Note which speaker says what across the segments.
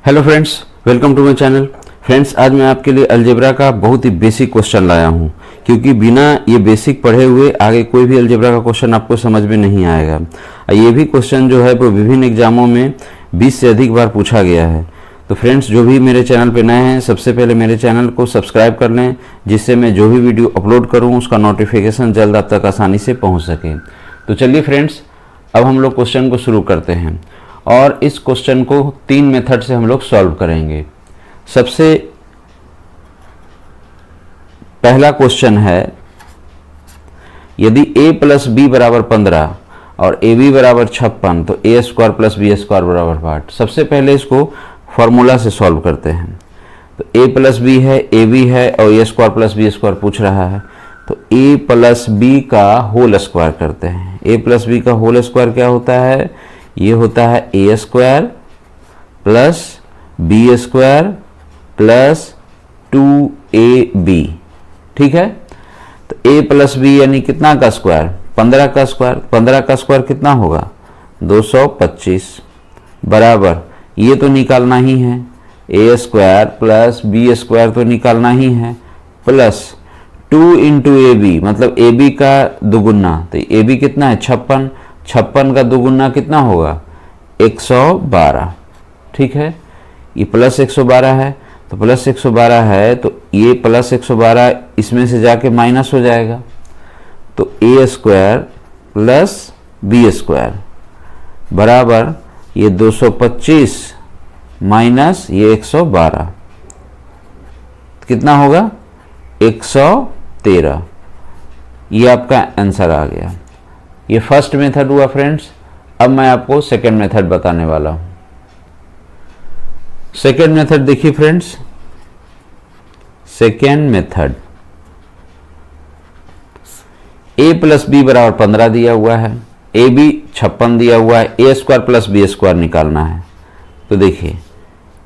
Speaker 1: Hello friends, welcome to my channel. Friends, आज मैं आपके लिए अलजेब्रा का बहुत ही बेसिक क्वेश्चन लाया हूं, क्योंकि बिना ये बेसिक पढ़े हुए आगे कोई भी अलजेब्रा का क्वेश्चन आपको समझ में नहीं आएगा। ये भी क्वेश्चन जो है वो विभिन्न एग्जामों में 20 से अधिक बार पूछा गया है। तो फ्रेंड्स, जो भी मेरे चैनल पे नए हैं, सबसे पहले मेरे चैनल को सब्सक्राइब कर लें, जिससे मैं जो भी वीडियो अपलोड करूँ उसका नोटिफिकेशन जल्द आप तक आसानी से पहुँच सके। तो चलिए फ्रेंड्स, अब हम लोग क्वेश्चन को शुरू करते हैं और इस क्वेश्चन को 3 मेथड से हम लोग सॉल्व करेंगे। सबसे पहला क्वेश्चन है, यदि a प्लस बी बराबर 15 और ए बी बराबर 56 तो a square plus B square बराबर 8। सबसे पहले इसको फॉर्मूला से सॉल्व करते हैं। तो a प्लस बी है, ए बी है और A square plus B square पूछ रहा है, तो a प्लस बी का होल स्क्वायर करते हैं। a प्लस बी का होल स्क्वायर क्या होता है? ये होता है A square plus B square plus 2ab। ठीक है, तो a प्लस बी यानी कितना का स्क्वायर? 15 का स्क्वायर। 15 का स्क्वायर कितना होगा? 225 बराबर, ये तो निकालना ही है, A square plus B square तो निकालना ही है, प्लस 2 इंटू ए बी, मतलब ए बी का दुगुना। तो ए बी कितना है? 56। 56 का दुगुना कितना होगा? 112। ठीक है, ये प्लस 112 है, तो प्लस 112 है तो ये प्लस 112 इसमें से जाके माइनस हो जाएगा। तो a square plus B square बराबर ये 225 माइनस ये 112 कितना होगा? 113। ये आपका आंसर आ गया। ये फर्स्ट मेथड हुआ फ्रेंड्स। अब मैं आपको सेकेंड मेथड बताने वाला हूं। सेकेंड मेथड देखिए friends, second method, a plus B बराबर 15 दिया हुआ है, ए बी 56 दिया हुआ है, A square plus B square निकालना है। तो देखिए,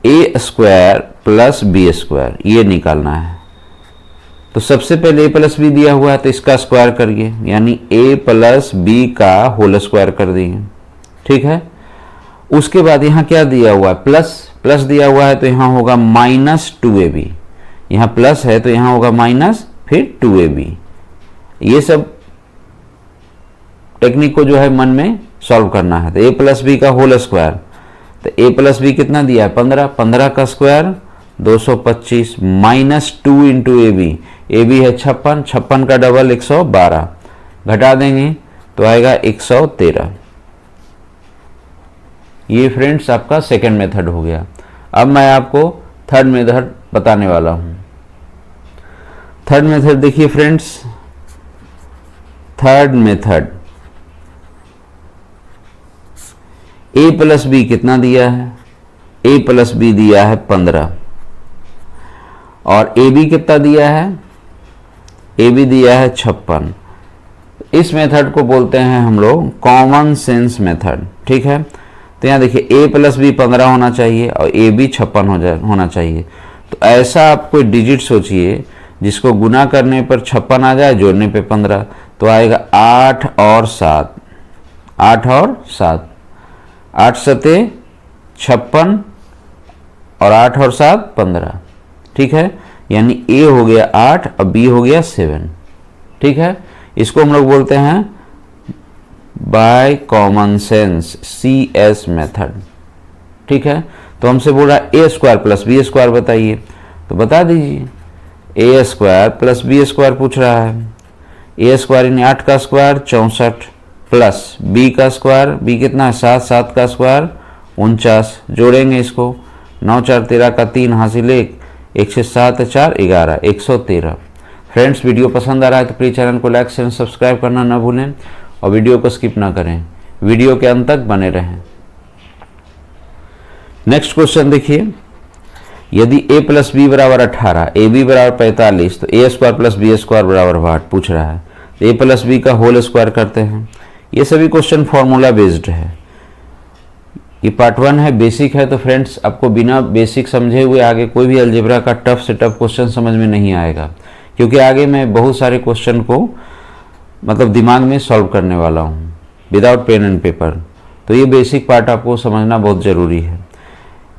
Speaker 1: ए स्क्वायर प्लस बी स्क्वायर ये निकालना है। तो सबसे पहले a प्लस बी दिया हुआ है तो इसका स्क्वायर करिए, यानी a प्लस बी का होल स्क्वायर कर दिए। ठीक है, उसके बाद यहाँ क्या दिया हुआ है? प्लस। प्लस दिया हुआ है तो यहाँ होगा माइनस 2ab। यहाँ प्लस है तो यहाँ होगा माइनस, फिर 2ab। ये सब टेक्निक को जो है मन में सॉल्व करना है। तो a प्लस बी का होल स्क्वायर, तो a प्लस बी कितना दिया है? 15। 15 का square 225 minus 2 into A b. A B है 56, 56 का डबल 112, घटा देंगे तो आएगा 113। ये फ्रेंड्स आपका सेकेंड मेथड हो गया। अब मैं आपको थर्ड मेथड बताने वाला हूं। थर्ड मेथड देखिए फ्रेंड्स, थर्ड मेथड, ए प्लस बी कितना दिया है? ए प्लस बी दिया है 15 और ए बी कितना दिया है? ए बी दिया है 56। इस मेथड को बोलते हैं हम लोग कॉमन सेंस मेथड। ठीक है, तो यहाँ देखिए a प्लस बी 15 होना चाहिए और ए बी 56 होना चाहिए। तो ऐसा आप कोई डिजिट सोचिए जिसको गुना करने पर 56 आ जाए, जोड़ने पे 15, तो आएगा 8 और 7। 8 और 7, 8 सते 56 और 8 और 7 15। ठीक है, यानी a हो गया 8 और b हो गया 7। ठीक है, इसको हम लोग बोलते हैं by common sense, CS method. ठीक है, तो हमसे बोल रहा है a square plus B square बताइए, तो बता दीजिए। a square plus B square पूछ रहा है। a स्क्वायर यानी 8 का स्क्वायर 64 प्लस b का स्क्वायर, b कितना है? 7, 7 का स्क्वायर 49, जोड़ेंगे इसको, 9 4 13 का 3 हासिल 1, 1 से 7 4 11, 113। फ्रेंड्स, वीडियो पसंद आ रहा है तो प्लीज़ चैनल को लाइक शेयर सब्सक्राइब करना ना भूलें और वीडियो को स्किप ना करें, वीडियो के अंत तक बने रहें। नेक्स्ट क्वेश्चन देखिए, यदि a प्लस बी बराबर 18, ए बी बराबर 45 तो a square plus B square बराबर 8 पूछ रहा है। तो a प्लस बी का होल स्क्वायर करते हैं। ये सभी क्वेश्चन फॉर्मूला बेस्ड है। ये पार्ट 1 है, बेसिक है। तो फ्रेंड्स, आपको बिना बेसिक समझे हुए आगे कोई भी अलजेब्रा का टफ से टफ क्वेश्चन समझ में नहीं आएगा, क्योंकि आगे मैं बहुत सारे क्वेश्चन को मतलब दिमाग में सॉल्व करने वाला हूँ विदाउट पेन एंड पेपर। तो ये बेसिक पार्ट आपको समझना बहुत ज़रूरी है।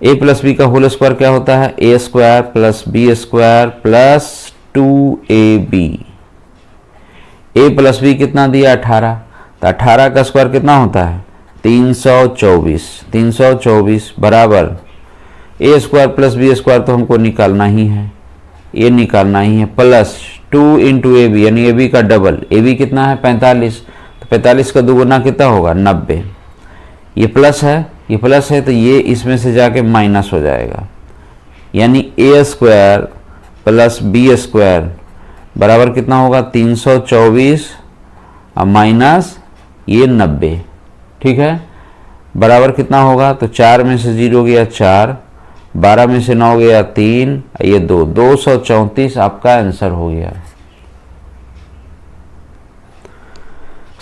Speaker 1: ए प्लस बी का होल स्क्वायर क्या होता है, A square plus B square plus 2ab। A plus B कितना दिया 18, तो 18 का स्क्वायर कितना होता है 324। 324 बराबर A square plus B square तो हमको निकालना ही है, ये निकालना ही है, प्लस 2 इंटू ए बी यानी ए बी का डबल। ए बी कितना है 45, तो 45 का दोगुना कितना होगा 90। ये प्लस है, ये प्लस है तो ये इसमें से जाके माइनस हो जाएगा, यानी ए स्क्वायर प्लस बी स्क्वायर बराबर कितना होगा 324 और माइनस ये 90। ठीक है, बराबर कितना होगा, तो 4 में से 0 गया 4, 12 में से 9 गया 3, ये 2, 234 आपका आंसर हो गया।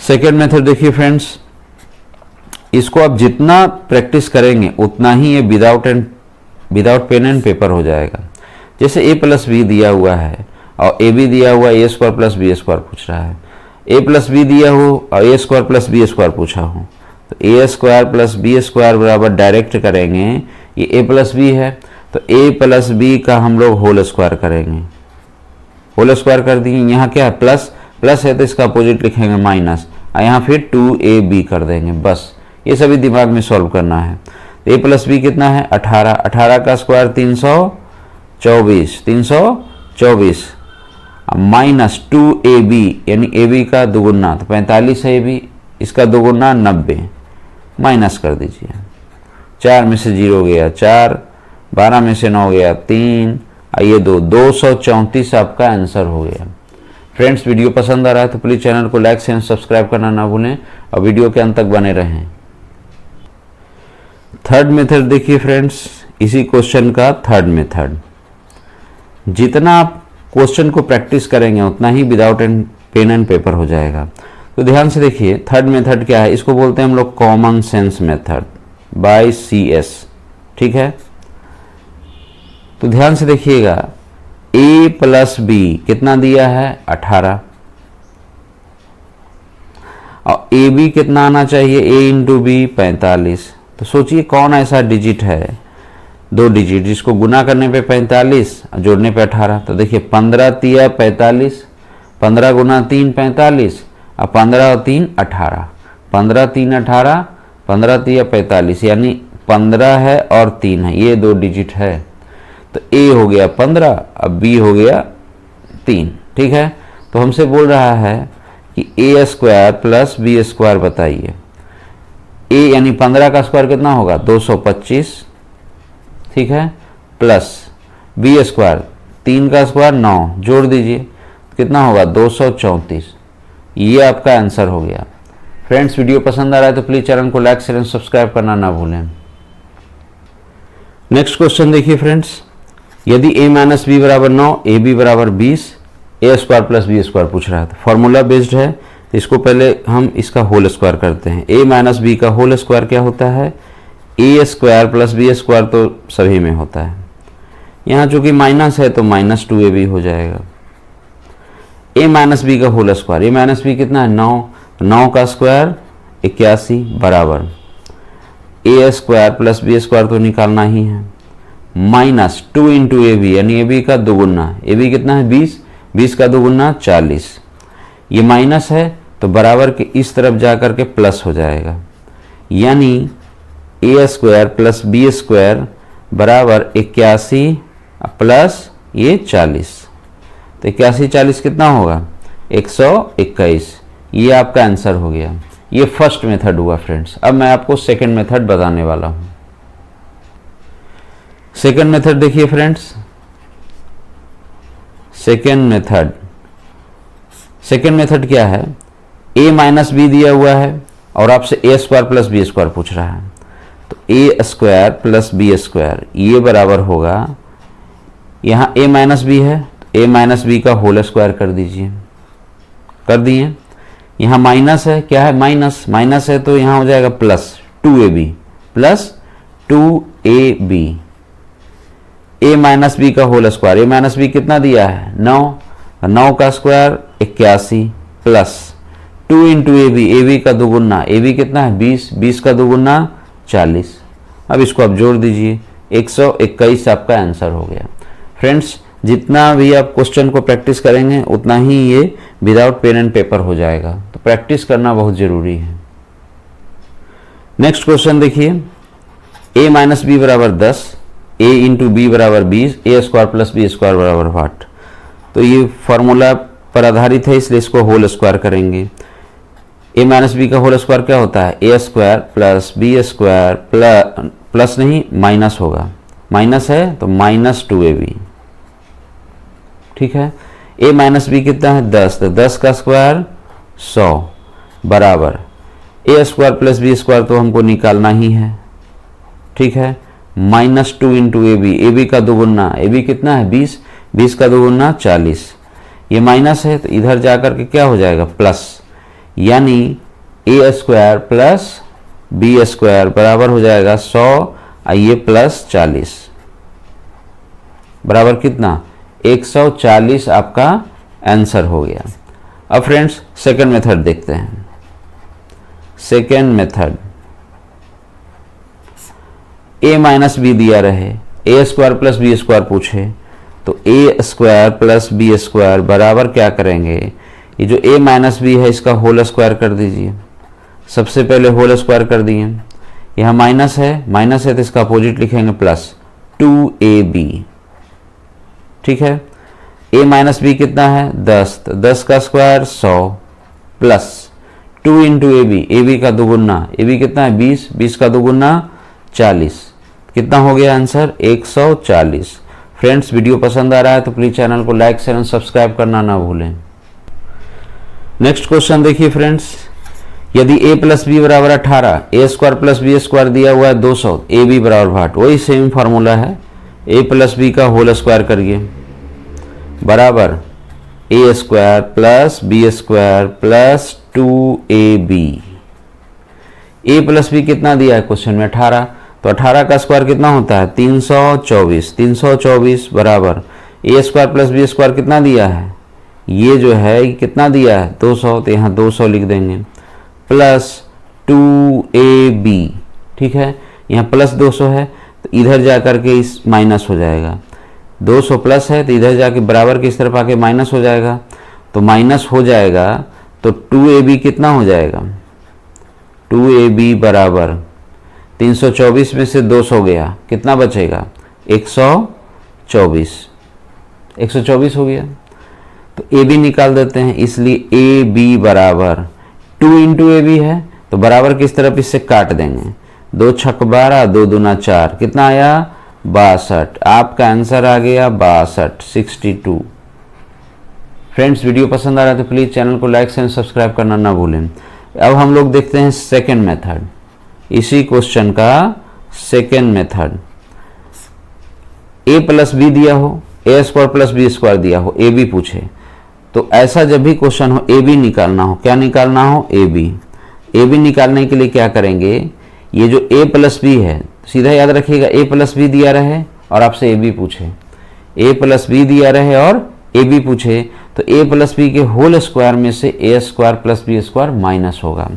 Speaker 1: सेकेंड मेथड देखिए फ्रेंड्स, इसको आप जितना प्रैक्टिस करेंगे उतना ही ये विदाउट पेन एंड पेपर हो जाएगा। जैसे ए प्लस बी दिया हुआ है और ए बी दिया हुआ ए स्क्वायर प्लस बी स्क्वायर पूछ रहा है, ए प्लस बी दिया हो और A square plus B square पूछा हो, तो a square plus B square बराबर डायरेक्ट करेंगे, ये ए प्लस बी है तो ए प्लस बी का हम लोग होल स्क्वायर करेंगे, होल स्क्वायर कर दिए। यहाँ क्या है प्लस, प्लस है तो इसका अपोजिट लिखेंगे माइनस, और यहाँ फिर 2ab कर देंगे। बस ये सभी दिमाग में सॉल्व करना है। ए प्लस बी कितना है 18, 18 का स्क्वायर 324, 324 माइनस 2ab यानी ए बी का दोगुना तो 45 है ए बी, इसका दोगुना 90, माइनस कर दीजिए। 4 में से 0 गया 4, 12 में से 9 गया 3, ये 234 आपका आंसर हो गया। फ्रेंड्स वीडियो पसंद आ रहा है तो प्लीज़ चैनल को लाइक शेयर सब्सक्राइब करना ना भूलें और वीडियो के अंत तक बने रहें। थर्ड मेथड देखिए फ्रेंड्स, इसी क्वेश्चन का थर्ड मेथड। जितना आप क्वेश्चन को प्रैक्टिस करेंगे उतना ही विदाउट पेन एंड पेपर हो जाएगा। तो ध्यान से देखिए थर्ड मेथड क्या है, इसको बोलते हैं हम लोग common sense method by CS। ठीक है, तो ध्यान से देखिएगा a प्लस बी कितना दिया है 18 और ए बी कितना आना चाहिए a इंटू बी 45। तो सोचिए कौन ऐसा डिजिट है, 2 डिजिट जिसको गुना करने पे 45 जोड़ने पे 18। तो देखिए 15 तिया 45, 15 गुना 3 45 और 15 और 3 18, 15 3 18, 15 तिया 45 यानी 15 है और 3 है, ये 2 डिजिट है। तो a हो गया 15 अब b हो गया 3। ठीक है, तो हमसे बोल रहा है कि a square plus B square बताइए। a यानी 15 का स्क्वायर कितना होगा 225, ठीक है, प्लस बी स्क्वायर 3 का स्क्वायर 9, जोड़ दीजिए कितना होगा 234। ये आपका आंसर हो गया। फ्रेंड्स वीडियो पसंद आ रहा है तो प्लीज़ चैनल को लाइक शेयर सब्सक्राइब करना ना भूलें। नेक्स्ट क्वेश्चन देखिए फ्रेंड्स, यदि a माइनस बी बराबर 9, ए बी बराबर 20, ए स्क्वायर प्लस बी स्क्वायर पूछ रहा है। तो फॉर्मूला बेस्ड है, इसको पहले हम इसका होल स्क्वायर करते हैं। a माइनस बी का होल स्क्वायर क्या होता है, A square plus B square तो सभी में होता है, यहाँ चूंकि माइनस है तो माइनस 2ab हो जाएगा। a माइनस बी का होल स्क्वायर, ए माइनस बी कितना है 9, 9 का स्क्वायर 81 बराबर A square plus B square तो निकालना ही है, माइनस 2 इंटू ए बी यानी ए बी का दोगुना, ए बी कितना है 20, 20 का दोगुना 40, ये माइनस है तो बराबर के इस तरफ जाकर के प्लस हो जाएगा, यानी ए स्क्वायर प्लस बी स्क्वायर बराबर 81 प्लस ये 40। तो 81 40 कितना होगा 121। ये आपका आंसर हो गया। ये फर्स्ट मेथड हुआ फ्रेंड्स। अब मैं आपको सेकंड मेथड बताने वाला हूं। सेकंड मेथड देखिए फ्रेंड्स, सेकंड मेथड क्या है, a माइनस बी दिया हुआ है और आपसे ए स्क्वायर प्लस बी स्क्वायर पूछ रहा है। तो a square plus B square ये बराबर होगा, यहाँ a माइनस बी है तो a माइनस बी का होल स्क्वायर कर दीजिए, कर दिए। यहाँ माइनस है, क्या है माइनस, माइनस है तो यहाँ हो जाएगा plus 2ab plus 2ab, a minus B का whole square, a minus B कितना दिया है 9, 9 का square 81 plus 2 into A B का दोगुना, ए बी कितना है 20, 20 का दोगुना 40। अब इसको आप जोड़ दीजिए, 121 आपका आंसर हो गया। फ्रेंड्स, जितना भी आप क्वेश्चन को प्रैक्टिस करेंगे उतना ही ये विदाउट पेन एंड पेपर हो जाएगा, तो प्रैक्टिस करना बहुत ज़रूरी है। नेक्स्ट क्वेश्चन देखिए, a माइनस बी बराबर 10, a इंटू बी बराबर 20, ए स्क्वायर प्लस बी स्क्वायर बराबर 8। तो ये फॉर्मूला पर आधारित है, इसलिए इसको होल स्क्वायर करेंगे। a माइनस बी का होल स्क्वायर क्या होता है, A square plus B square plus नहीं माइनस होगा, माइनस है तो माइनस 2ab। ठीक है, a माइनस बी कितना है 10, तो 10 का स्क्वायर 100 बराबर A square plus B square तो हमको निकालना ही है। ठीक है, -2 इंटू ए बी का दोगुना, ए बी कितना है 20, 20 का दोगुना 40, ये माइनस है तो इधर जाकर के क्या हो जाएगा प्लस, यानी ए स्क्वायर प्लस बी स्क्वायर बराबर हो जाएगा 100 और ये प्लस 40 बराबर कितना 140 आपका आंसर हो गया। अब फ्रेंड्स सेकंड मेथड देखते हैं। Second method, a minus b दिया रहे, a square plus B square पूछे, तो a square plus B square बराबर क्या करेंगे, ये जो a माइनस बी है इसका होल स्क्वायर कर दीजिए। सबसे पहले होल स्क्वायर कर दिए, यहाँ माइनस है तो इसका अपोजिट लिखेंगे प्लस 2ab। ठीक है, a माइनस बी कितना है 10, तो 10 का square 100 plus 2 into A B का दोगुना, ए बी कितना है 20, 20 का दोगुना 40, कितना हो गया आंसर 140। फ्रेंड्स, वीडियो पसंद आ रहा है तो प्लीज चैनल को लाइक शेयर एंड सब्सक्राइब करना ना भूलें। नेक्स्ट क्वेश्चन देखिए फ्रेंड्स, यदि a प्लस बी बराबर 18, A square plus B square दिया हुआ है 200, ए बी बराबर 8, वही सेम फार्मूला है, a प्लस बी का होल स्क्वायर करिए बराबर A square plus B square plus 2ab। a plus B कितना दिया है क्वेश्चन में 18, तो 18 का स्क्वायर कितना होता है 324, 324 बराबर A square plus B square कितना दिया है, ये जो है कितना दिया है 200, तो यहाँ 200 लिख देंगे प्लस 2ab। ठीक है, यहाँ प्लस 200 है तो इधर जाकर के इस माइनस हो जाएगा, 200 प्लस है तो इधर जाके बराबर की इस तरफ आके माइनस हो जाएगा, तो माइनस हो जाएगा तो 2ab कितना हो जाएगा, 2ab बराबर 324 में से 200 गया, कितना बचेगा 124, 124 हो गया। तो ab निकाल देते हैं, इसलिए ab बराबर 2 इंटू ए बी है तो बराबर किस तरफ इससे काट देंगे, 2 छक 12, 2 दूना 4, कितना आया 62। आपका आंसर आ गया 62, 62। फ्रेंड्स, वीडियो पसंद आ रहा है तो प्लीज़ चैनल को लाइक एंड सब्सक्राइब करना ना भूलें। अब हम लोग देखते हैं सेकेंड मेथड, इसी क्वेश्चन का second method. a plus b दिया हो, a square plus B square दिया हो, ए बी पूछे, तो ऐसा जब भी क्वेश्चन हो ए बी निकालना हो, क्या निकालना हो ए बी निकालने के लिए क्या करेंगे, ये जो a प्लस बी है सीधा याद रखिएगा, a प्लस बी दिया रहे और आपसे a b पूछे, a प्लस बी दिया रहे और a b पूछे, तो a प्लस बी के होल स्क्वायर में से a square plus B square minus होगा,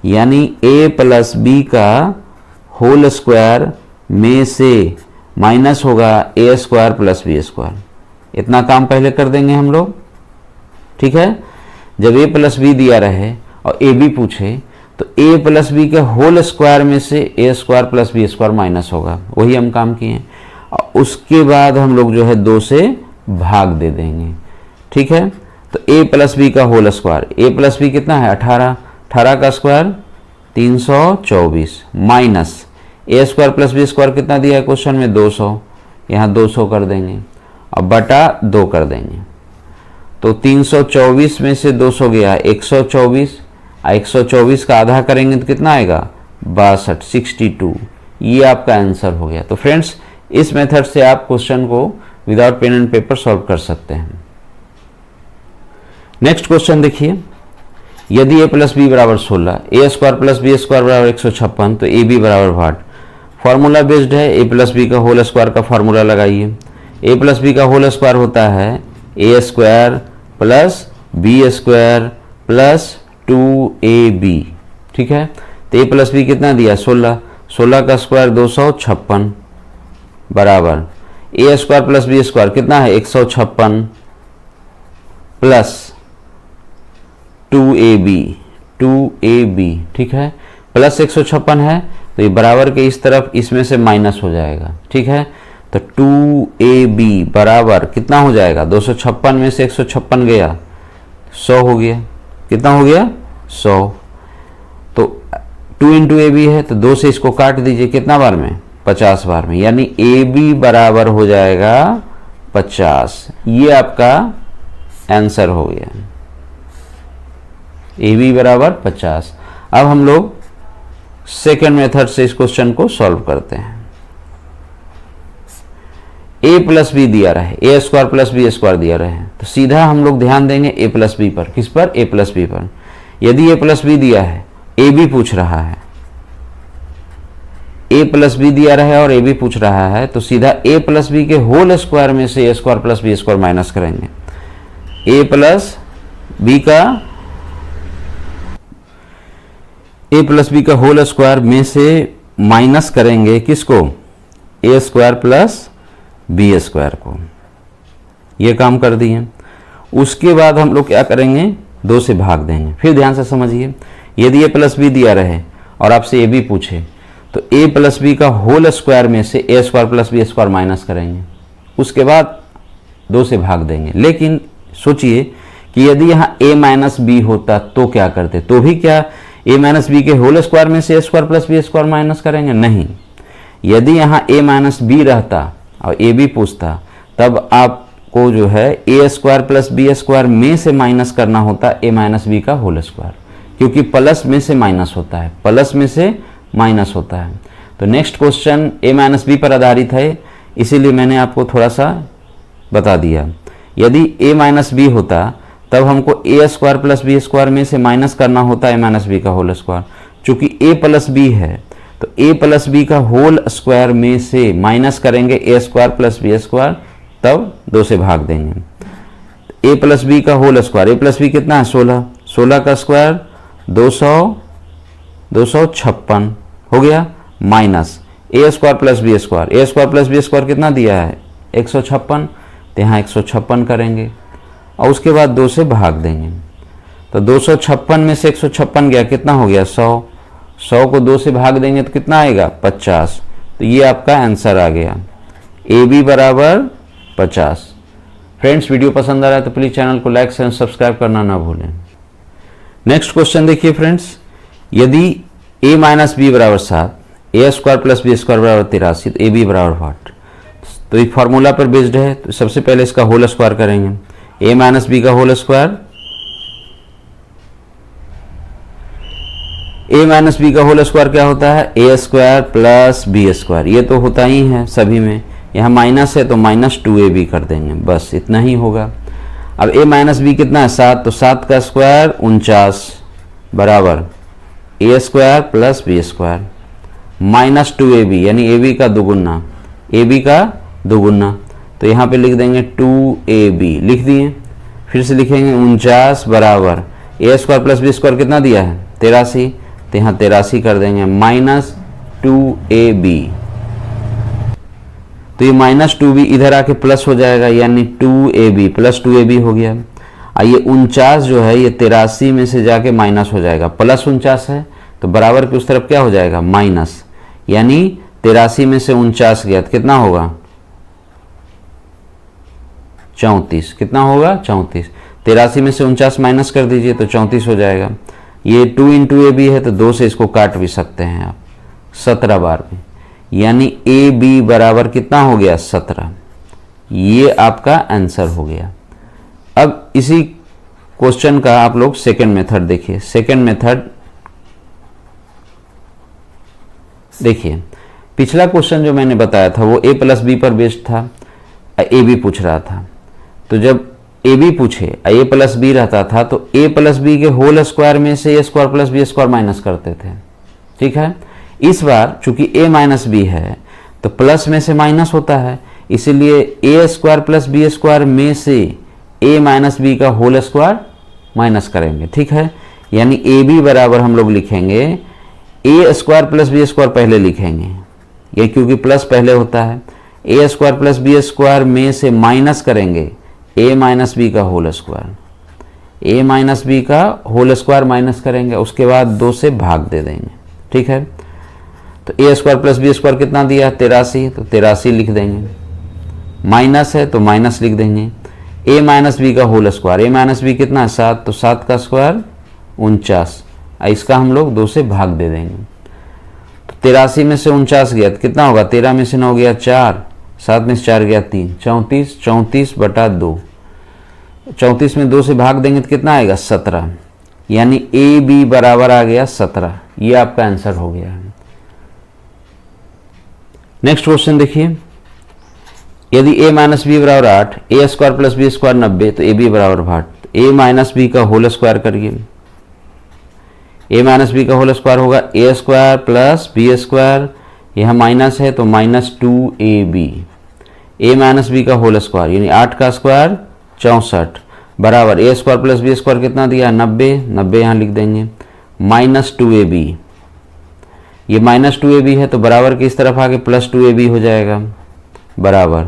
Speaker 1: यानी a प्लस बी का होल स्क्वायर में से माइनस होगा a square plus B square. इतना काम पहले कर देंगे हम लोग। ठीक है, जब a प्लस बी दिया रहे और a b पूछे तो a प्लस बी के होल स्क्वायर में से a square plus B square minus होगा, वही हम काम किए। और उसके बाद हम लोग जो है 2 से भाग दे देंगे। ठीक है, तो a प्लस बी का whole square, a plus B कितना है 18, 18 का square 324 minus a square plus B square कितना दिया है क्वेश्चन में 200, यहाँ 200 कर देंगे और बटा 2 कर देंगे, तो 324 में से 200 गया 124, 124 का आधा करेंगे तो कितना आएगा 62, 62। ये आपका आंसर हो गया। तो फ्रेंड्स, इस मेथड से आप क्वेश्चन को without pen and paper solve कर सकते हैं। नेक्स्ट क्वेश्चन देखिए, यदि a प्लस बी बराबर 16, A square plus B square बराबर 156, तो ए बी बराबर 8। फॉर्मूला बेस्ड है, a प्लस बी का होल स्क्वायर का फॉर्मूला लगाइए। a प्लस बी का होल स्क्वायर होता है A square plus B square plus 2ab। ठीक है, तो a प्लस बी कितना दिया 16, 16 का स्क्वायर 256 बराबर A square plus B square कितना है 156 प्लस 2ab, ठीक है, प्लस 156 है तो ये बराबर के इस तरफ इसमें से माइनस हो जाएगा, ठीक है। तो 2ab बराबर कितना हो जाएगा 256 में से 156 गया 100 हो गया, कितना हो गया 100। तो 2 इंटू ए बी है तो 2 से इसको काट दीजिए, कितना बार में 50 बार में, यानी ए बी बराबर हो जाएगा 50। ये आपका आंसर हो गया, ए बी बराबर 50। अब हम लोग सेकेंड मेथड से इस क्वेश्चन को सॉल्व करते हैं। ए प्लस बी दिया रहे, a square plus B square दिया रहे, तो सीधा हम लोग ध्यान देंगे ए प्लस बी पर। किस पर? ए प्लस बी पर। यदि ए प्लस बी दिया है, ए बी पूछ रहा है, ए प्लस बी दिया रहा है और ए बी पूछ रहा है, तो सीधा ए प्लस बी के होल स्क्वायर में से A square plus B square minus करेंगे। ए प्लस बी का होल स्क्वायर में से माइनस करेंगे किसको? A square plus B square को। ये काम कर दिए। उसके बाद हम लोग क्या करेंगे? 2 से भाग देंगे। फिर ध्यान से समझिए, यदि ए प्लस बी दिया रहे और आपसे ए बी पूछे तो ए प्लस बी का होल स्क्वायर में से A square plus B square minus करेंगे, उसके बाद 2 से भाग देंगे। लेकिन सोचिए कि यदि यहाँ ए माइनस बी होता तो क्या करते? तो भी क्या ए माइनस बी के होल स्क्वायर में से A square plus B square minus करेंगे? नहीं। यदि यहाँ ए माइनस बी रहता और ए बी पूछता तब आपको जो है A square plus B square में से माइनस करना होता ए माइनस बी का होल स्क्वायर, क्योंकि प्लस में से माइनस होता है, प्लस में से माइनस होता है। तो नेक्स्ट क्वेश्चन ए माइनस बी पर आधारित है, इसीलिए मैंने आपको थोड़ा सा बता दिया। यदि ए माइनस बी होता तब हमको ए स्क्वायर प्लस बी स्क्वायर में से माइनस करना होता ए माइनस बी का होल स्क्वायर। चूंकि ए प्लस बी है तो ए प्लस बी का होल स्क्वायर में से माइनस करेंगे ए स्क्वायर प्लस बी स्क्वायर, तब 2 से भाग देंगे। ए प्लस बी का होल स्क्वायर, ए प्लस बी कितना है 16, 16 का स्क्वायर 256 हो गया, माइनस ए स्क्वायर प्लस बी स्क्वायर, ए स्क्वायर प्लस बी स्क्वायर कितना दिया है 156, तो यहाँ 156 करेंगे और उसके बाद 2 से भाग देंगे। तो 256 में से 156 गया, कितना हो गया 100, 100 को 2 से भाग देंगे तो कितना आएगा 50। तो ये आपका आंसर आ गया, ए बी बराबर 50। फ्रेंड्स, वीडियो पसंद आ रहा है तो प्लीज़ चैनल को लाइक शेयर सब्सक्राइब करना ना भूलें। नेक्स्ट क्वेश्चन देखिए फ्रेंड्स, यदि ए माइनस बी बराबर 7, ए स्क्वायर प्लस बी स्क्वायर बराबर 83, तो ए बी बराबर व्हाट? तो ये फॉर्मूला पर बेस्ड है, तो सबसे पहले इसका होल स्क्वायर करेंगे। ए माइनस बी का होल स्क्वायर, ए माइनस बी का होल स्क्वायर क्या होता है? A square plus B square. ये तो होता ही है सभी में, यहाँ माइनस है तो माइनस 2ab कर देंगे, बस इतना ही होगा। अब ए माइनस बी कितना है 7, तो 7 का स्क्वायर 49 बराबर A square plus B square minus 2ab, यानी ए बी का दुगुना, ए बी का दुगुना। तो यहाँ पे लिख देंगे 2ab, लिख दिए। फिर से लिखेंगे 49 बराबर A square plus B square कितना दिया है 83, तो यहाँ 83 कर देंगे माइनस 2ab। तो ये माइनस 2b इधर आके प्लस हो जाएगा, यानी 2ab प्लस 2ab हो गया। और ये 49 जो है ये 83 में से जाके माइनस हो जाएगा, प्लस 49 है तो बराबर के उस तरफ क्या हो जाएगा माइनस, यानी 83 में से 49 गया तो कितना होगा 34, कितना होगा 34। 83 में से 49 माइनस कर दीजिए तो 34 हो जाएगा। ये 2 इंटू ए बी है तो 2 से इसको काट भी सकते हैं आप 17 बार में, यानी ए बी बराबर कितना हो गया 17। ये आपका आंसर हो गया। अब इसी क्वेश्चन का आप लोग सेकेंड मेथड देखिए। सेकेंड मेथड देखिए, पिछला क्वेश्चन जो मैंने बताया था वो ए प्लस बी पर बेस्ड था, ए बी पूछ रहा था। तो जब ए बी पूछे ए प्लस बी रहता था तो ए प्लस बी के होल स्क्वायर में से A square plus B square minus करते थे, ठीक है। इस बार चूंकि ए माइनस बी है तो प्लस में से माइनस होता है, इसीलिए ए स्क्वायर प्लस बी स्क्वायर में से ए माइनस बी का होल स्क्वायर माइनस करेंगे, ठीक है। यानी ए बी बराबर हम लोग लिखेंगे ए स्क्वायर प्लस बी स्क्वायर पहले लिखेंगे, ये क्योंकि प्लस पहले होता है, A square plus B square में से माइनस करेंगे ए माइनस बी का होल स्क्वायर, ए माइनस बी का होल स्क्वायर माइनस करेंगे, उसके बाद 2 से भाग दे देंगे। ठीक है, तो a square plus B square कितना दिया है 83, तो 83 लिख देंगे, माइनस है तो माइनस लिख देंगे। ए माइनस बी का होल स्क्वायर, ए माइनस बी कितना है 7, तो 7 का स्क्वायर 49, इसका हम लोग 2 से भाग दे देंगे। तो 83 में से 49 गया तो कितना होगा, 13 में से 9 गया 4, 7 में से 4 गया 3, 34, 34 बटा 2, 34 में 2 से भाग देंगे तो कितना आएगा 17, यानी ए बी बराबर आ गया 17। ये आपका आंसर हो गया है। नेक्स्ट क्वेश्चन देखिए, यदि a माइनस बी बराबर 8, ए स्क्वायर प्लस बी स्क्वायर 90, तो ए बी बराबर 8, ए माइनस बी का होल स्क्वायर करिए, ए माइनस बी का होल स्क्वायर होगा ए स्क्वायर प्लस बी स्क्वायर, यह माइनस है तो माइनस 2ab, ए माइनस बी का होल स्क्वायर यानी 8 का स्क्वायर 64 बराबर A square plus B square कितना दिया 90, 90 यहाँ लिख देंगे, माइनस 2ab, ये माइनस 2ab है तो बराबर के इस तरफ आके प्लस 2ab हो जाएगा, बराबर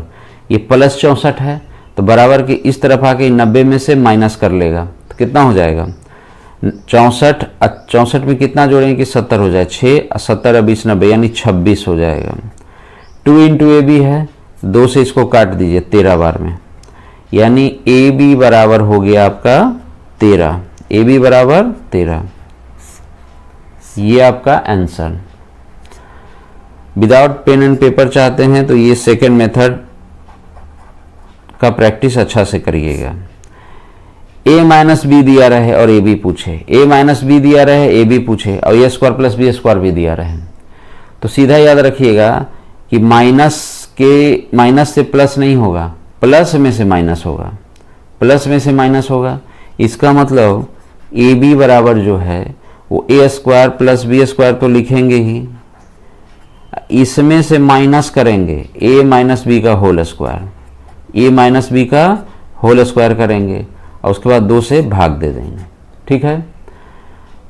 Speaker 1: ये प्लस 64 है तो बराबर के इस तरफ आके 90 में से माइनस कर लेगा तो कितना हो जाएगा 64, 64 में कितना जोड़ेंगे कि 70 हो जाए, 6 70 20 90 यानी 26 हो जाएगा। 2 इंटू ए बी है, 2 से इसको काट दीजिए 13 बार में, यानी ए बी बराबर हो गया आपका 13, ए बी बराबर 13, ये आपका answer. Without pen and paper चाहते हैं तो ये सेकेंड मेथड का प्रैक्टिस अच्छा से करिएगा। ए माइनस बी दिया रहे और ए बी पूछे, ए माइनस बी दिया रहे ए बी पूछे और A square plus B square भी दिया रहे, तो सीधा याद रखिएगा कि माइनस से प्लस नहीं होगा, प्लस में से माइनस होगा, प्लस में से माइनस होगा। इसका मतलब ए बी बराबर जो है वो ए स्क्वायर प्लस बी स्क्वायर तो लिखेंगे ही, इसमें से माइनस करेंगे ए माइनस बी का होल स्क्वायर, ए माइनस बी का होल स्क्वायर करेंगे और उसके बाद 2 से भाग दे देंगे। ठीक है,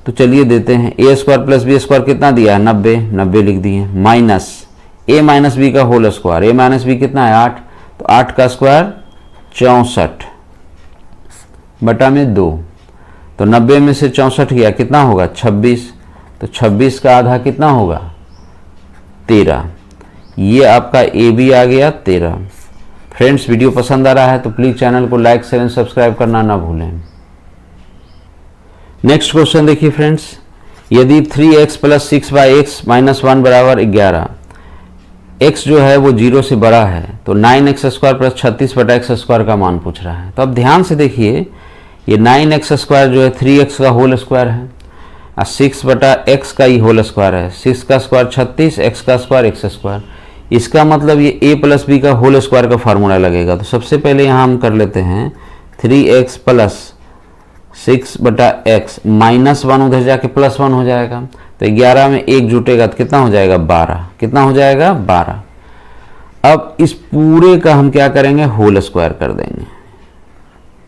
Speaker 1: तो चलिए देते हैं, ए स्क्वायर प्लस बी स्क्वायर कितना दिया है 90, 90 लिख दिए, माइनस ए माइनस बी का होल स्क्वायर, ए माइनस बी कितना है 8, तो 8 का स्क्वायर 64 बटा में 2, तो 90 में से 64 गया कितना होगा 26, तो 26 का आधा कितना होगा 13, ये आपका ए बी आ गया 13। फ्रेंड्स, वीडियो पसंद आ रहा है तो प्लीज चैनल को लाइक शेयर एंड सब्सक्राइब करना ना भूलें। नेक्स्ट क्वेश्चन देखिए फ्रेंड्स, यदि 3x प्लस 6/x माइनस 1 बराबर 11, x जो है वो 0 से बड़ा है तो 9x स्क्वायर प्लस 36 बटा x स्क्वायर का मान पूछ रहा है। तो अब ध्यान से देखिए, ये 9x स्क्वायर जो है 3x का होल स्क्वायर है और 6 बटा x का ही होल स्क्वायर है, 6 का स्क्वायर 36, x का स्क्वायर x स्क्वायर, इसका मतलब ये a प्लस बी का होल स्क्वायर का फार्मूला लगेगा। तो सबसे पहले यहाँ हम कर लेते हैं 3x प्लस 6 बटा x माइनस 1 उधर जाके प्लस 1 हो जाएगा, तो 11 में 1 जुटेगा तो कितना हो जाएगा 12, कितना हो जाएगा 12। अब इस पूरे का हम क्या करेंगे होल स्क्वायर कर देंगे,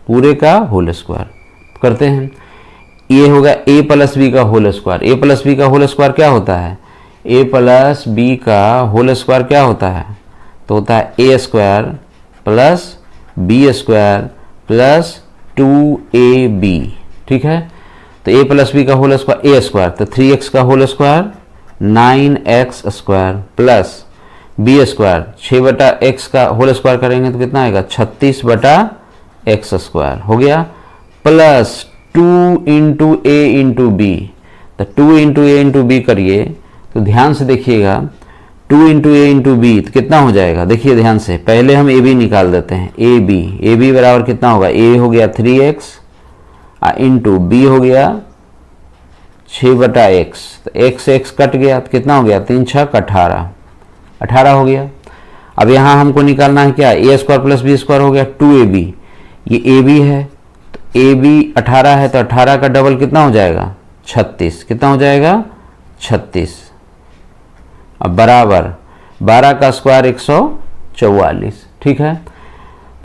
Speaker 1: पूरे का होल स्क्वायर करते हैं, ये होगा a प्लस बी का whole square, a plus B का होल स्क्वायर क्या होता है, a प्लस बी का होल स्क्वायर क्या होता है, तो होता है a square plus B square plus 2ab। ठीक है, तो a प्लस बी का होल स्क्वायर a स्क्वायर, तो 3x का whole square 9x square plus B square 6 बटा x का होल स्क्वायर करेंगे तो कितना आएगा 36 बटा x स्क्वायर हो गया, प्लस 2 इंटू ए इंटू बी, तो 2 इंटू ए इंटू बी करिए तो ध्यान से देखिएगा, 2 इंटू ए इंटू बी तो कितना हो जाएगा, देखिए ध्यान से, पहले हम ए बी निकाल देते हैं, ए बी बराबर कितना होगा, ए हो गया 3x इंटू बी हो गया 6 बटा x, तो x से x कट गया तो कितना हो गया 3 6 18, 18 हो गया। अब यहाँ हमको निकालना है क्या, ए स्क्वायर प्लस बी स्क्वायर हो गया 2ab, ये ए बी है तो ए बी 18 है तो 18 का डबल कितना हो जाएगा 36, कितना हो जाएगा 36, अब बराबर 12 का स्क्वायर 144। ठीक है,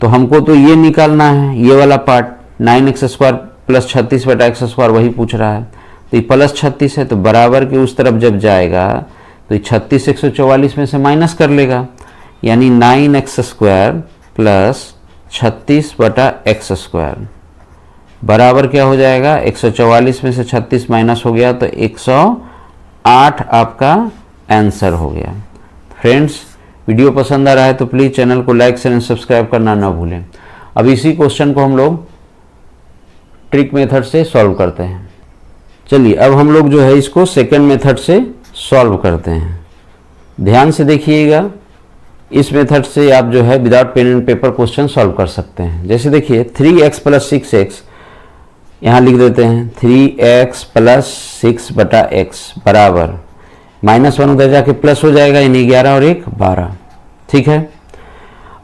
Speaker 1: तो हमको तो ये निकालना है, ये वाला पार्ट 9x स्क्वायर प्लस 36 बटा x स्क्वायर वही पूछ रहा है, तो ये प्लस 36 है तो बराबर के उस तरफ जब जाएगा तो ये 36 144 में से माइनस कर लेगा, यानी 9x² प्लस 36/x² बराबर क्या हो जाएगा, 144 में से 36 माइनस हो गया तो 108 आपका आंसर हो गया। फ्रेंड्स, वीडियो पसंद आ रहा है तो प्लीज़ चैनल को लाइक शेयर एंड सब्सक्राइब करना ना भूलें। अब इसी क्वेश्चन को हम लोग ट्रिक मेथड से सॉल्व करते हैं। चलिए अब हम लोग जो है इसको सेकंड मेथड से सॉल्व करते हैं। ध्यान से देखिएगा, इस मेथड से आप जो है without pen and paper question solve कर सकते हैं। जैसे देखिए 3x प्लस 6x, यहाँ लिख देते हैं 3x प्लस 6/x बराबर -1 उधर जाके प्लस हो जाएगा, यानी 11 और 1 12। ठीक है,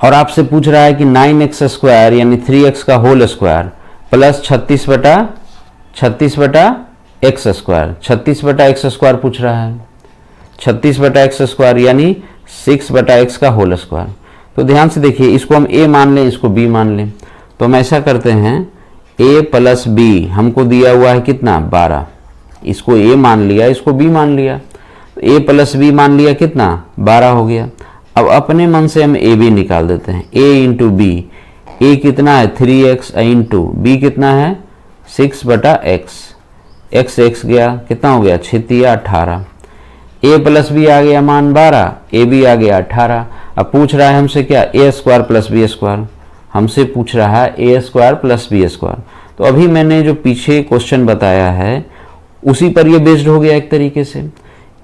Speaker 1: और आपसे पूछ रहा है कि 9x² यानी 3x का होल स्क्वायर प्लस 36/x² पूछ रहा है। 36/x² यानी 6/x का होल स्क्वायर। तो ध्यान से देखिए, इसको हम a मान लें, इसको b मान लें। तो हम ऐसा करते हैं, a प्लस b हमको दिया हुआ है कितना, 12। इसको a मान लिया, इसको b मान लिया, तो a प्लस b मान लिया कितना, 12 हो गया। अब अपने मन से हम a b निकाल देते हैं। a इंटू बी, a कितना है 3x इंटू b कितना है 6/x, x गया कितना हो गया 6 18। a प्लस बी आ गया मान 12, a b आ गया 18। अब पूछ रहा है हमसे क्या, a² प्लस b², हमसे पूछ रहा है a² प्लस b²। तो अभी मैंने जो पीछे क्वेश्चन बताया है उसी पर ये बेस्ड हो गया एक तरीके से।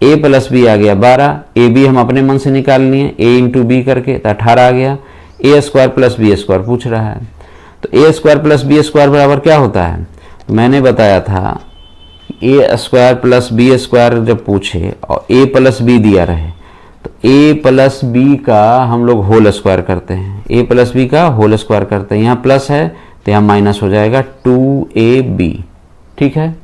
Speaker 1: a प्लस बी आ गया 12, a b हम अपने मन से निकाल लिए a इंटू बी करके, तो 18 आ गया। a² प्लस b² पूछ रहा है, तो a² प्लस b² बराबर क्या होता है, तो मैंने बताया था a² प्लस b² जब पूछे और a प्लस b दिया रहे तो a प्लस b का हम लोग होल स्क्वायर करते हैं, a प्लस b का होल स्क्वायर करते हैं। यहाँ प्लस है तो यहाँ माइनस हो जाएगा 2ab। ठीक है,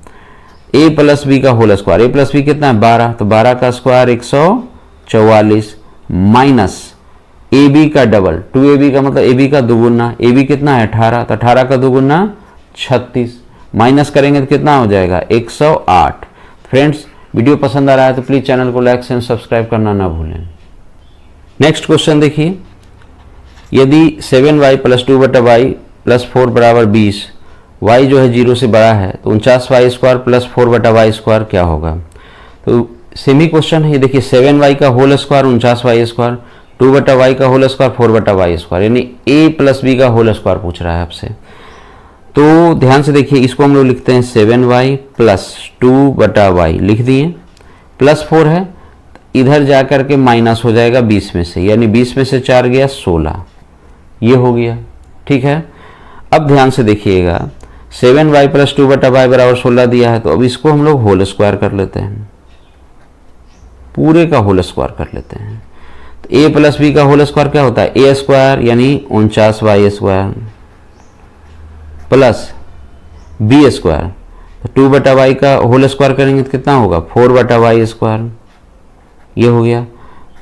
Speaker 1: a प्लस b का whole square, a plus b कितना है 12, तो 12 का स्क्वायर 144 माइनस ab का डबल 2ab का मतलब ab का दुगुना, ab कितना है 18, तो 18 का दुगुना 36 माइनस करेंगे तो कितना हो जाएगा 108। फ्रेंड्स, वीडियो पसंद आ रहा है तो प्लीज़ चैनल को लाइक एंड सब्सक्राइब करना ना भूलें। नेक्स्ट क्वेश्चन देखिए, यदि 7y प्लस 2/y प्लस 4 बराबर 20, y जो है 0 से बड़ा है तो 49y² प्लस 4/y² क्या होगा। तो सेमी क्वेश्चन है ये, देखिए 7y का होल स्क्वायर 49y², 2/y का होल स्क्वायर 4/y², यानी a प्लस b का होल स्क्वायर पूछ रहा है आपसे। तो ध्यान से देखिए, इसको हम लोग लिखते हैं 7y प्लस 2/y लिख दिए, प्लस 4 है, इधर जाकर के माइनस हो जाएगा 20 में से, यानी 20 में से 4 गया 16, ये हो गया। ठीक है, अब ध्यान से देखिएगा 7y प्लस 2/y बराबर 16 दिया है, तो अब इसको हम लोग होल स्क्वायर कर लेते हैं, पूरे का होल स्क्वायर कर लेते हैं। तो a प्लस b का होल स्क्वायर क्या होता है, a² यानी 49y² प्लस b², तो 2/y का होल स्क्वायर करेंगे तो कितना होगा 4/y², ये हो गया,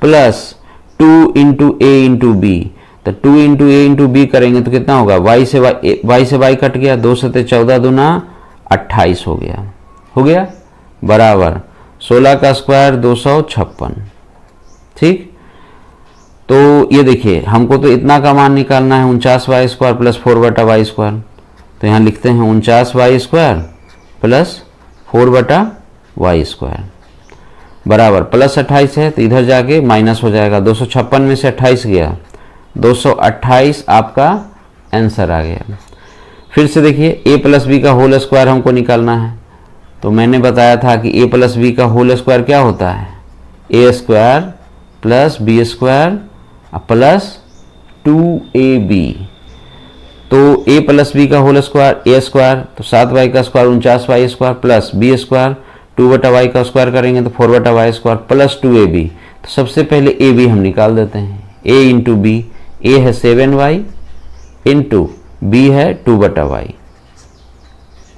Speaker 1: plus 2 into a into b, तो 2 इंटू a इंटू बी करेंगे तो कितना होगा y से y कट गया, 2 सते 14 दूना 28 हो गया बराबर 16 का स्क्वायर 256। ठीक, तो ये देखिए हमको तो इतना का मान निकालना है 49y² प्लस 4/y², तो यहाँ लिखते हैं 49y² प्लस 4/y² बराबर प्लस 28 है तो इधर जाके माइनस हो जाएगा, 256 में से 28 गया 228 आपका आंसर आ गया। फिर से देखिए a प्लस बी का होल स्क्वायर हमको निकालना है, तो मैंने बताया था कि a प्लस बी का होल स्क्वायर क्या होता है, a² plus b² plus 2ab। तो a प्लस बी का होल स्क्वायर a², तो 7y का square 49y² plus b², 2/y का स्क्वायर करेंगे तो 4/y² प्लस 2ab। तो सबसे पहले ab हम निकाल देते हैं, a इंटू बी, a है 7y इंटू b है 2/y,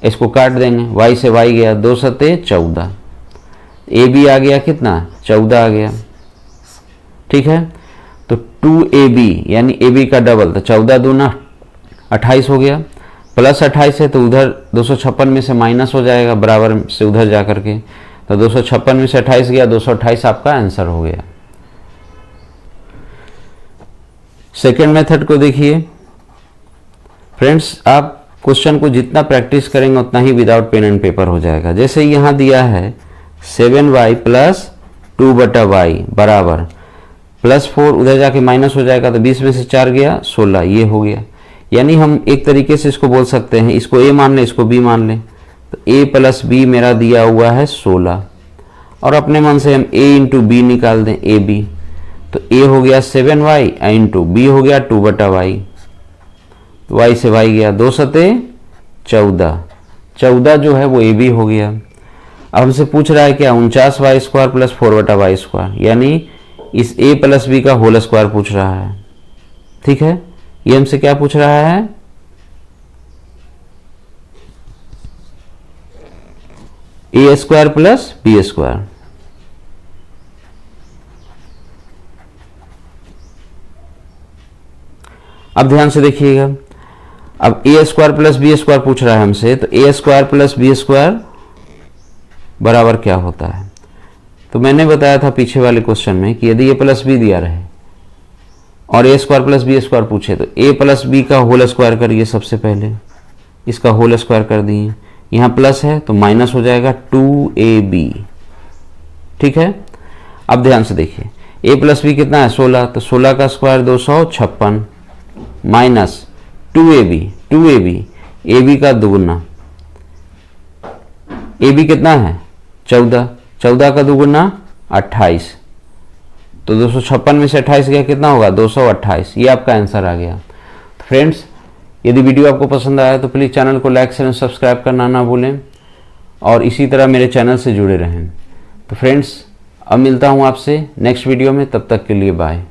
Speaker 1: इसको काट देंगे, y से y गया 2 सते 14, ab आ गया कितना 14 आ गया। ठीक है, तो 2ab यानी ab का डबल, तो 14 दूना 28 हो गया, प्लस 28 है तो उधर 256 में से माइनस हो जाएगा बराबर से उधर जा करके, तो 256 में से 28 गया, 228 आपका आंसर हो गया। सेकेंड मेथड को देखिए फ्रेंड्स, आप क्वेश्चन को जितना प्रैक्टिस करेंगे उतना ही विदाउट पेन एंड पेपर हो जाएगा। जैसे यहाँ दिया है 7y प्लस 2/y बराबर +4, उधर जाके माइनस हो जाएगा तो 20 में से 4 गया 16, ये हो गया। यानी हम एक तरीके से इसको बोल सकते हैं, इसको a मान लें, इसको b मान लें, तो a प्लस b मेरा दिया हुआ है 16 और अपने मन से हम a इंटू b निकाल दें, ab, तो a हो गया 7y इंटू b हो गया 2/y, तो y से y गया 2 सते 14, 14 जो है वो ab हो गया। अब हमसे पूछ रहा है क्या 49y² प्लस 4/y², यानी इस a प्लस b का होल स्क्वायर पूछ रहा है। ठीक है, ये हमसे क्या पूछ रहा है, a² प्लस b²। अब ध्यान से देखिएगा, अब a² प्लस b² पूछ रहा है हमसे, तो a² प्लस b² बराबर क्या होता है। तो मैंने बताया था पीछे वाले क्वेश्चन में कि यदि a प्लस b दिया रहे और a² प्लस b² पूछे तो a प्लस b का होल स्क्वायर करिए, सबसे पहले इसका होल स्क्वायर कर दिए, यहाँ प्लस है तो माइनस हो जाएगा 2ab। ठीक है, अब ध्यान से देखिए a प्लस b कितना है 16, तो 16 का स्क्वायर 256 माइनस 2ab, ab का दुगुना, ab कितना है 14, 14 का दुगुना 28, तो 256 में से 28 गया कितना होगा 228, ये आपका आंसर आ गया। तो फ्रेंड्स, यदि वीडियो आपको पसंद आया तो प्लीज़ चैनल को लाइक शेयर सब्सक्राइब करना ना भूलें और इसी तरह मेरे चैनल से जुड़े रहें। तो फ्रेंड्स, अब मिलता हूँ आपसे नेक्स्ट वीडियो में, तब तक के लिए बाय।